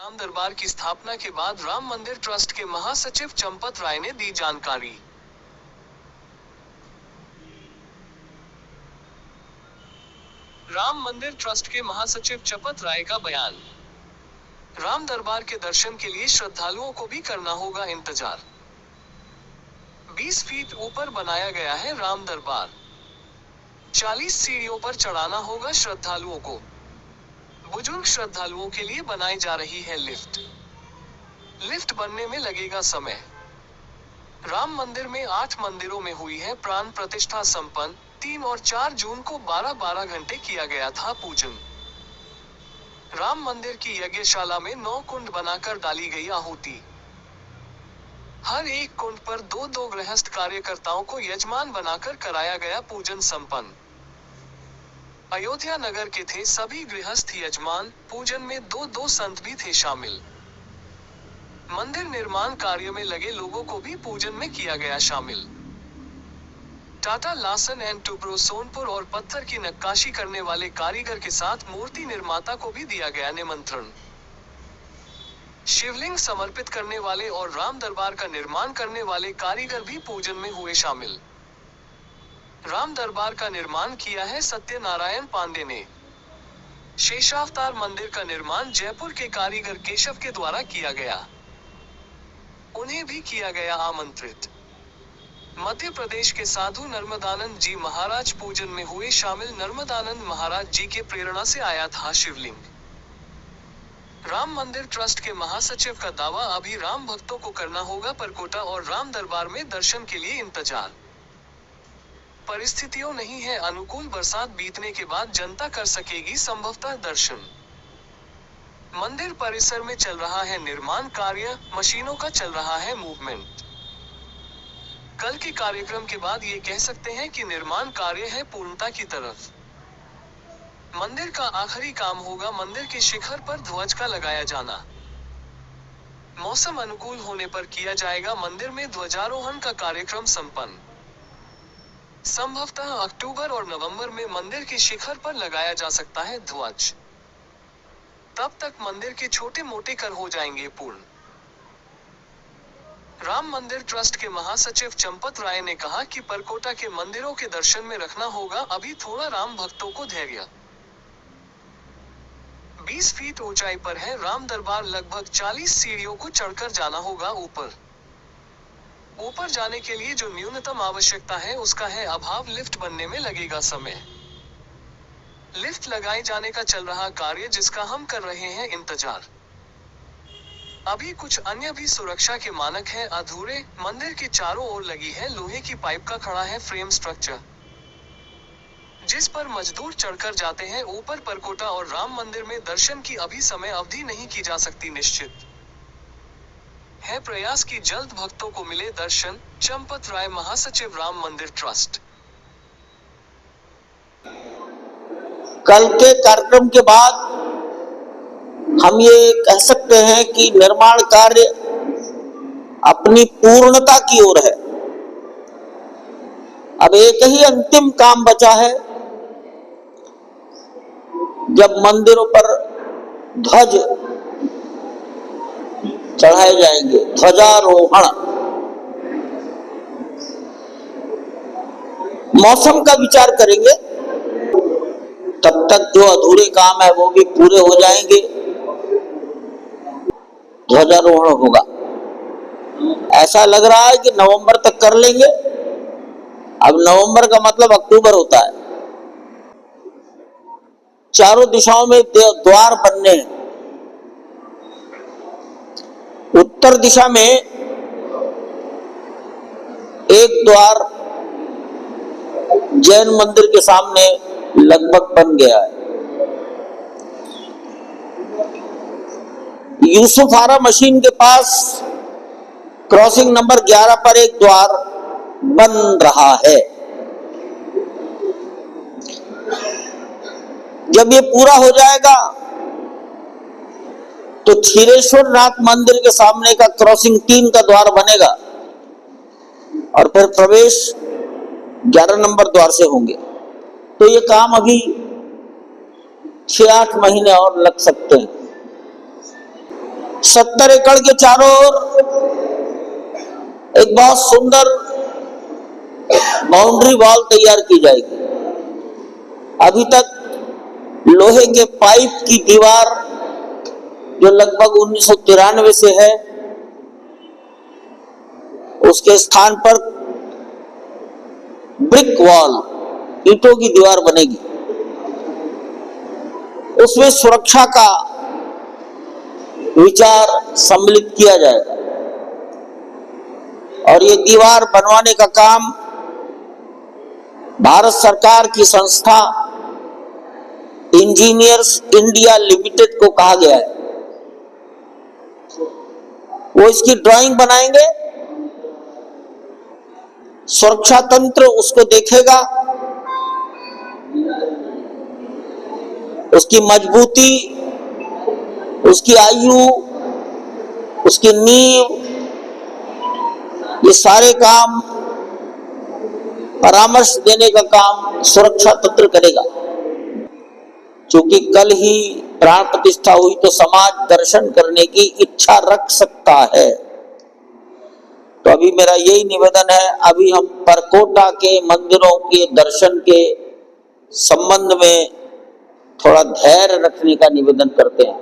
राम दरबार की स्थापना के बाद राम मंदिर ट्रस्ट के महासचिव चंपत राय ने दी जानकारी। राम मंदिर ट्रस्ट के महासचिव चंपत राय का बयान। राम दरबार के दर्शन के लिए श्रद्धालुओं को भी करना होगा इंतजार। 20 फीट ऊपर बनाया गया है राम दरबार। 40 सीढ़ियों पर चढ़ाना होगा श्रद्धालुओं को। बुजुर्ग श्रद्धालुओं के लिए बनाई जा रही है लिफ्ट। लिफ्ट बनने में लगेगा समय। राम मंदिर में 8 मंदिरों में हुई है प्राण प्रतिष्ठा संपन्न। 3 और 4 जून को 12-12 घंटे किया गया था पूजन। राम मंदिर की यज्ञशाला में 9 कुंड बनाकर डाली गई आहुति। हर एक कुंड पर 2-2 गृहस्थ कार्यकर्ताओं को यजमान बनाकर कराया गया पूजन संपन्न। अयोध्या नगर के थे सभी गृहस्थ यजमान। पूजन में 2-2 संत भी थे शामिल। मंदिर निर्माण कार्य में लगे लोगों को भी पूजन में किया गया शामिल। Tata Larsen and Toubro Sonpur और पत्थर की नक्काशी करने वाले कारीगर के साथ मूर्ति निर्माता को भी दिया गया निमंत्रण। शिवलिंग समर्पित करने वाले और राम दरबार का निर्माण करने वाले कारीगर भी पूजन में हुए शामिल। राम दरबार का निर्माण किया है सत्यनारायण पांडे ने। शेषावतार मंदिर का निर्माण जयपुर के कारीगर केशव के द्वारा किया गया। उन्हें भी किया गया आमंत्रित। मध्य प्रदेश के साधु नर्मदानंद जी महाराज पूजन में हुए शामिल। नर्मदानंद महाराज जी के प्रेरणा से आया था शिवलिंग। राम मंदिर ट्रस्ट के महासचिव का दावा, अभी राम भक्तों को करना होगा परकोटा और राम दरबार में दर्शन के लिए इंतजार। परिस्थितियों नहीं है अनुकूल। बरसात बीतने के बाद जनता कर सकेगी संभवतः दर्शन। मंदिर परिसर में चल रहा है निर्माण कार्य। मशीनों का चल रहा है मूवमेंट। कल के कार्यक्रम के बाद ये कह सकते हैं कि निर्माण कार्य है पूर्णता की तरफ। मंदिर का आखिरी काम होगा मंदिर के शिखर पर ध्वज का लगाया जाना। मौसम अनुकूल होने पर किया जाएगा मंदिर में ध्वजारोहण का कार्यक्रम संपन्न। संभवतः अक्टूबर और नवंबर में मंदिर के शिखर पर लगाया जा सकता है ध्वज। तब तक मंदिर के छोटे मोटे कर हो जाएंगे पूर्ण। राम मंदिर ट्रस्ट के महासचिव चंपत राय ने कहा कि परकोटा के मंदिरों के दर्शन में रखना होगा अभी थोड़ा राम भक्तों को धैर्य। 20 फीट ऊंचाई पर है राम दरबार। लगभग 40 सीढ़ियों को चढ़कर जाना होगा ऊपर जाने के लिए जो न्यूनतम आवश्यकता है उसका है अभाव। लिफ्ट बनने में लगेगा समय। लिफ्ट लगाए जाने का चल रहा कार्य जिसका हम कर रहे हैं इंतजार। अभी कुछ अन्य भी सुरक्षा के मानक हैं अधूरे। मंदिर के चारों ओर लगी है लोहे की पाइप का खड़ा है फ्रेम स्ट्रक्चर, जिस पर मजदूर चढ़कर जाते हैं ऊपर। परकोटा और राम मंदिर में दर्शन की अभी समय अवधि नहीं की जा सकती निश्चित है प्रयास की जल्द भक्तों को मिले दर्शन। चंपत राय, महासचिव राम मंदिर ट्रस्ट। कल के कार्यक्रम के बाद हम ये कह सकते हैं कि निर्माण कार्य अपनी पूर्णता की ओर है। अब एक ही अंतिम काम बचा है, जब मंदिरों पर ध्वज चढ़ाए जाएंगे, ध्वजारोहण। मौसम का विचार करेंगे, तब तक जो अधूरे काम है वो भी पूरे हो जाएंगे। ध्वजारोहण होगा। ऐसा लग रहा है कि नवंबर तक कर लेंगे। अब नवंबर का मतलब अक्टूबर होता है। चारों दिशाओं में द्वार बनने हैं। उत्तर दिशा में एक द्वार जैन मंदिर के सामने लगभग बन गया है। यूसुफारा मशीन के पास क्रॉसिंग नंबर 11 पर एक द्वार बन रहा है। जब ये पूरा हो जाएगा तो क्षीरेश्वर नाथ मंदिर के सामने का क्रॉसिंग 3 का द्वार बनेगा और फिर प्रवेश 11 नंबर द्वार से होंगे। तो ये काम अभी 6-8 महीने और लग सकते हैं। 70 एकड़ के चारों ओर एक बहुत सुंदर बाउंड्री वॉल तैयार की जाएगी। अभी तक लोहे के पाइप की दीवार जो लगभग 1993 से है, उसके स्थान पर ब्रिक वॉल, ईंटों की दीवार बनेगी। उसमें सुरक्षा का विचार सम्मिलित किया जाएगा और ये दीवार बनवाने का काम भारत सरकार की संस्था इंजीनियर्स इंडिया लिमिटेड को कहा गया है। वो इसकी ड्राइंग बनाएंगे, सुरक्षा तंत्र उसको देखेगा, उसकी मजबूती, उसकी आयु, उसकी नींव, ये सारे काम, परामर्श देने का काम सुरक्षा तंत्र करेगा। क्योंकि कल ही प्राण प्रतिष्ठा हुई तो समाज दर्शन करने की इच्छा रख सकता है। तो अभी मेरा यही निवेदन है, अभी हम परकोटा के मंदिरों के दर्शन के संबंध में थोड़ा धैर्य रखने का निवेदन करते हैं।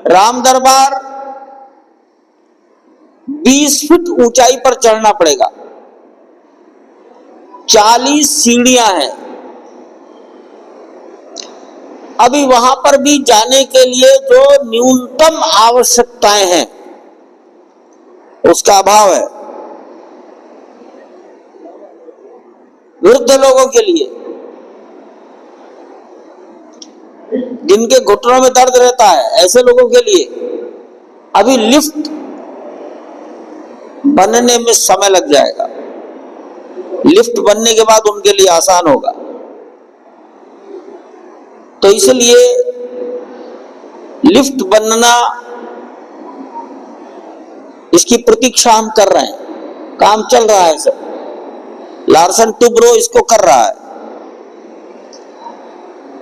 राम दरबार 20 फीट ऊंचाई पर चढ़ना पड़ेगा, 40 सीढ़ियां हैं। अभी वहां पर भी जाने के लिए जो न्यूनतम आवश्यकताएं हैं उसका अभाव है। वृद्ध लोगों के लिए, जिनके घुटनों में दर्द रहता है, ऐसे लोगों के लिए अभी लिफ्ट बनने में समय लग जाएगा। लिफ्ट बनने के बाद उनके लिए आसान होगा। तो इसलिए लिफ्ट बनना, इसकी प्रतीक्षा हम कर रहे हैं। काम चल रहा है, सब लार्सन टुब्रो इसको कर रहा है।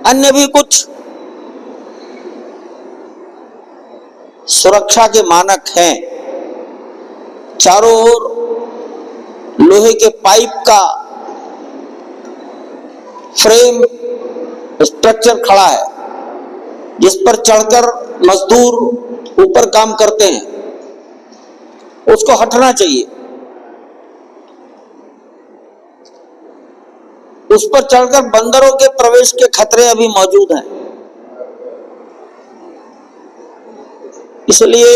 अन्य भी कुछ सुरक्षा के मानक हैं। चारों ओर लोहे के पाइप का फ्रेम स्ट्रक्चर खड़ा है, जिस पर चढ़कर मजदूर ऊपर काम करते हैं, उसको हटना चाहिए। उस पर चढ़कर बंदरों के प्रवेश के खतरे अभी मौजूद हैं। इसलिए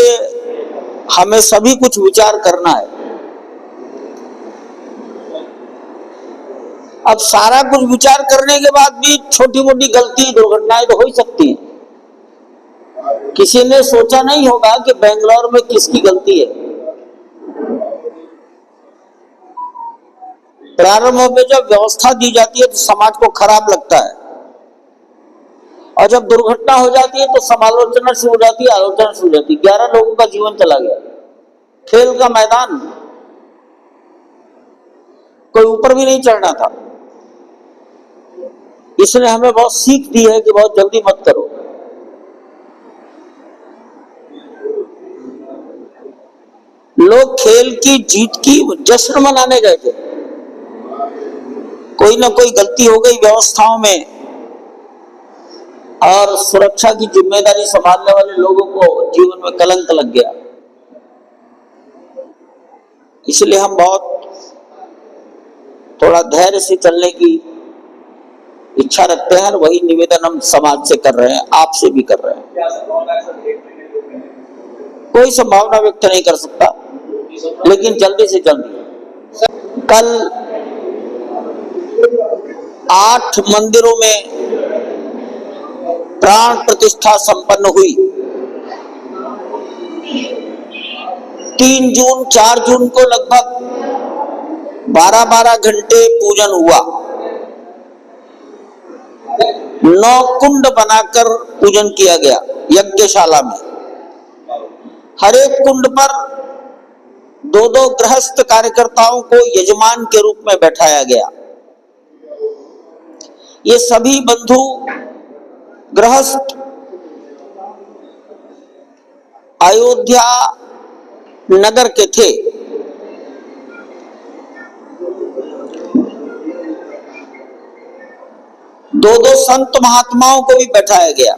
हमें सभी कुछ विचार करना है। अब सारा कुछ विचार करने के बाद भी छोटी मोटी गलती, दुर्घटनाएं तो हो ही सकती हैं। किसी ने सोचा नहीं होगा कि बेंगलोर में किसकी गलती है। प्रारंभ में जब व्यवस्था दी जाती है तो समाज को खराब लगता है, और जब दुर्घटना हो जाती है तो समालोचना शुरू हो जाती है, आलोचना शुरू हो जाती है। 11 लोगों का जीवन चला गया। खेल का मैदान, कोई ऊपर भी नहीं चढ़ना था। इसने हमें बहुत सीख दी है कि बहुत जल्दी मत करो। लोग खेल की जीत की जश्न मनाने गए थे। कोई ना कोई गलती हो गई व्यवस्थाओं में, और सुरक्षा की जिम्मेदारी संभालने वाले लोगों को जीवन में कलंक लग गया। इसलिए हम बहुत थोड़ा धैर्य से चलने की इच्छा रखते हैं, और वही निवेदन हम समाज से कर रहे हैं, आपसे भी कर रहे हैं। कोई संभावना व्यक्त नहीं कर सकता, लेकिन जल्दी से जल्दी। कल 8 मंदिरों में प्राण प्रतिष्ठा संपन्न हुई। 3 जून 4 जून को लगभग 12-12 घंटे पूजन हुआ। 9 कुंड बनाकर पूजन किया गया यज्ञशाला में। हर एक कुंड पर 2-2 गृहस्थ कार्यकर्ताओं को यजमान के रूप में बैठाया गया। ये सभी बंधु गृहस्थ अयोध्या नगर के थे। दो दो संत महात्माओं को भी बैठाया गया।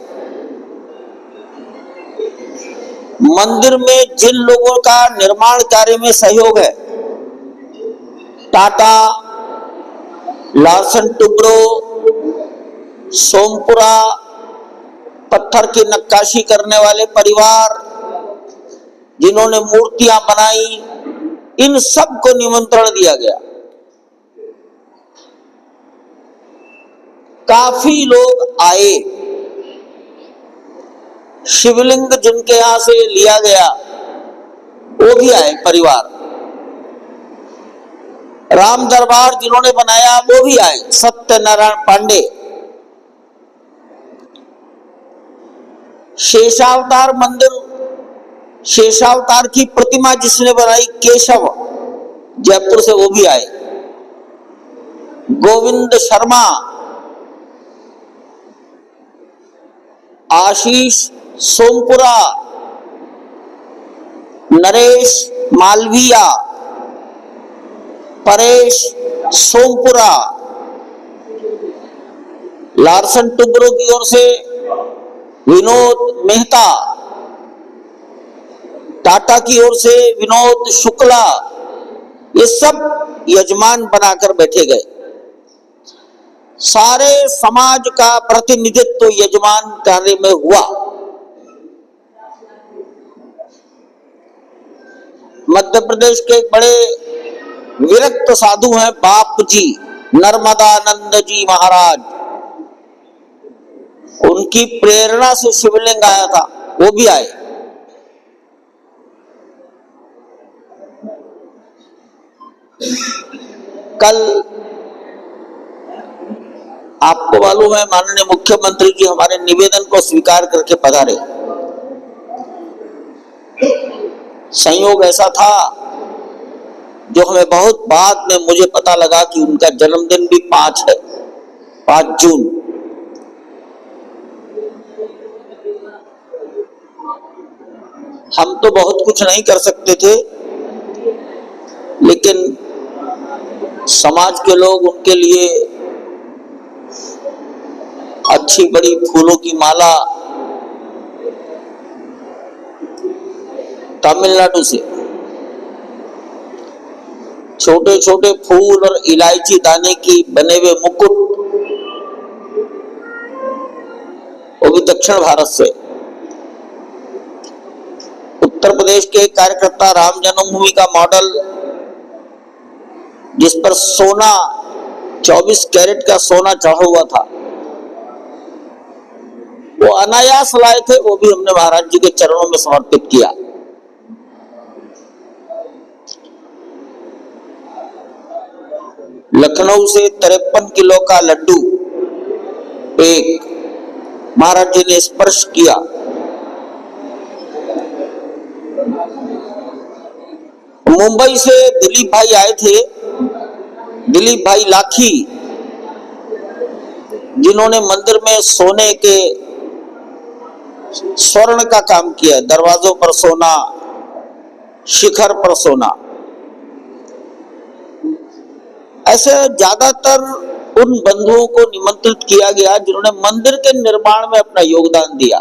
मंदिर में जिन लोगों का निर्माण कार्य में सहयोग है, टाटा, लार्सन टुब्रो, सोमपुरा, पत्थर की नक्काशी करने वाले परिवार, जिन्होंने मूर्तियां बनाई, इन सब को निमंत्रण दिया गया। काफी लोग आए। शिवलिंग जिनके यहां से लिया गया वो भी आए परिवार। राम दरबार जिन्होंने बनाया वो भी आए, सत्यनारायण पांडे। शेषावतार मंदिर, शेषावतार की प्रतिमा जिसने बनाई, केशव, जयपुर से, वो भी आए। गोविंद शर्मा, आशीष सोमपुरा, नरेश मालविया, परेश सोमपुरा, लार्सन टुब्रो की ओर से विनोद मेहता, टाटा की ओर से विनोद शुक्ला, ये सब यजमान बनाकर बैठे गए। सारे समाज का प्रतिनिधित्व यजमान कार्य में हुआ। मध्य प्रदेश के एक बड़े विरक्त साधु हैं बाप जी, नर्मदानंद जी महाराज। उनकी प्रेरणा से शिवलिंग आया था, वो भी आए। कल आपको मालूम है, माननीय मुख्यमंत्री जी हमारे निवेदन को स्वीकार करके पधारे। संयोग ऐसा था जो हमें बहुत बाद में मुझे पता लगा कि उनका जन्मदिन भी 5 है, 5 जून। हम तो बहुत कुछ नहीं कर सकते थे, लेकिन समाज के लोग उनके लिए अच्छी बड़ी फूलों की माला तमिलनाडु से, छोटे छोटे फूल और इलायची दाने की बने हुए मुकुट, वो भी दक्षिण भारत से। उत्तर प्रदेश के कार्यकर्ता राम जन्मभूमि का मॉडल, जिस पर सोना 24 कैरेट का सोना चढ़ा हुआ था, वो अनायास लाए थे, वो भी हमने महाराज जी के चरणों में समर्पित किया। लखनऊ से 53 किलो का लड्डू एक महाराज जी ने स्पर्श किया। मुंबई से दिलीप भाई आए थे, दिलीप भाई लाखी, जिन्होंने मंदिर में सोने के स्वर्ण का काम किया, दरवाजों पर सोना, शिखर पर सोना। ऐसे ज्यादातर उन बंधुओं को निमंत्रित किया गया जिन्होंने मंदिर के निर्माण में अपना योगदान दिया।